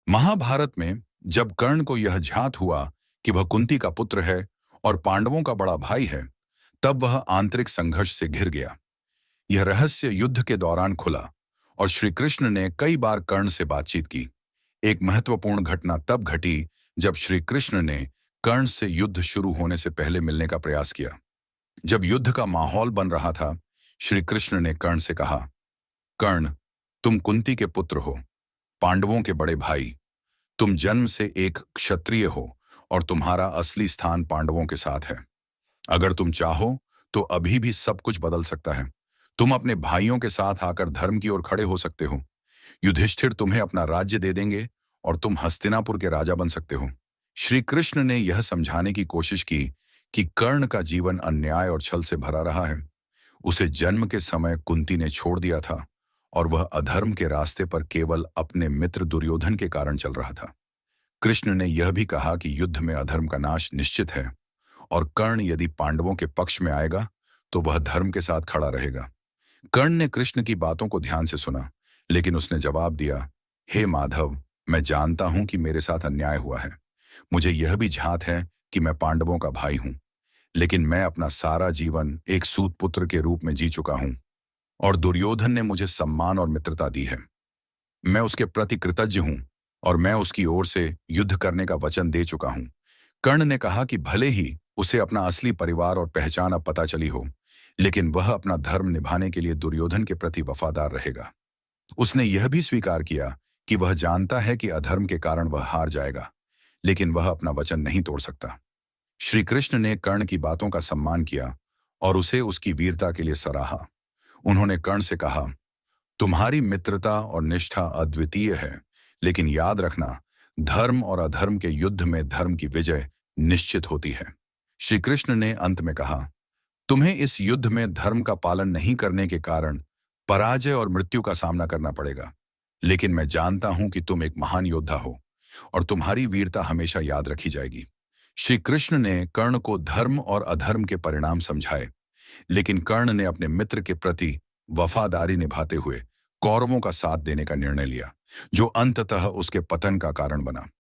महाभारत में जब कर्ण को यह ज्ञात हुआ कि वह कुंती का पुत्र है और पांडवों का बड़ा भाई है, तब वह आंतरिक संघर्ष से घिर गया। यह रहस्य युद्ध के दौरान खुला और श्री कृष्ण ने कई बार कर्ण से बातचीत की। एक महत्वपूर्ण घटना तब घटी जब श्री कृष्ण ने कर्ण से युद्ध शुरू होने से पहले मिलने का प्रयास किया। जब युद्ध का माहौल बन रहा था, श्री कृष्ण ने कर्ण से कहा, कर्ण, तुम कुंती के पुत्र हो, पांडवों के बड़े भाई। तुम जन्म से एक क्षत्रिय हो और तुम्हारा असली स्थान पांडवों के साथ है। अगर तुम चाहो तो अभी भी सब कुछ बदल सकता है। तुम अपने भाइयों के साथ आकर धर्म की ओर खड़े हो सकते हो। युधिष्ठिर तुम्हें अपना राज्य दे देंगे और तुम हस्तिनापुर के राजा बन सकते हो। श्री कृष्ण ने यह समझाने की कोशिश की कि कर्ण का जीवन अन्याय और छल से भरा रहा है। उसे जन्म के समय कुंती ने छोड़ दिया था और वह अधर्म के रास्ते पर केवल अपने मित्र दुर्योधन के कारण चल रहा था। कृष्ण ने यह भी कहा कि युद्ध में अधर्म का नाश निश्चित है और कर्ण यदि पांडवों के पक्ष में आएगा तो वह धर्म के साथ खड़ा रहेगा। कर्ण ने कृष्ण की बातों को ध्यान से सुना, लेकिन उसने जवाब दिया, हे माधव, मैं जानता हूं कि मेरे साथ अन्याय हुआ है। मुझे यह भी ज्ञात है कि मैं पांडवों का भाई हूं, लेकिन मैं अपना सारा जीवन एक सूत पुत्र के रूप में जी चुका हूं और दुर्योधन ने मुझे सम्मान और मित्रता दी है। मैं उसके प्रति कृतज्ञ हूं और मैं उसकी ओर से युद्ध करने का वचन दे चुका हूं। कर्ण ने कहा कि भले ही उसे अपना असली परिवार और पहचान अब पता चली हो, लेकिन वह अपना धर्म निभाने के लिए दुर्योधन के प्रति वफादार रहेगा। उसने यह भी स्वीकार किया कि वह जानता है कि अधर्म के कारण वह हार जाएगा, लेकिन वह अपना वचन नहीं तोड़ सकता। श्री कृष्ण ने कर्ण की बातों का सम्मान किया और उसे उसकी वीरता के लिए सराहा। उन्होंने कर्ण से कहा, तुम्हारी मित्रता और निष्ठा अद्वितीय है, लेकिन याद रखना, धर्म और अधर्म के युद्ध में धर्म की विजय निश्चित होती है। श्री कृष्ण ने अंत में कहा, तुम्हें इस युद्ध में धर्म का पालन नहीं करने के कारण पराजय और मृत्यु का सामना करना पड़ेगा, लेकिन मैं जानता हूं कि तुम एक महान योद्धा हो और तुम्हारी वीरता हमेशा याद रखी जाएगी। श्री कृष्ण ने कर्ण को धर्म और अधर्म के परिणाम समझाए, लेकिन कर्ण ने अपने मित्र के प्रति वफादारी निभाते हुए कौरवों का साथ देने का निर्णय लिया, जो अंततः उसके पतन का कारण बना।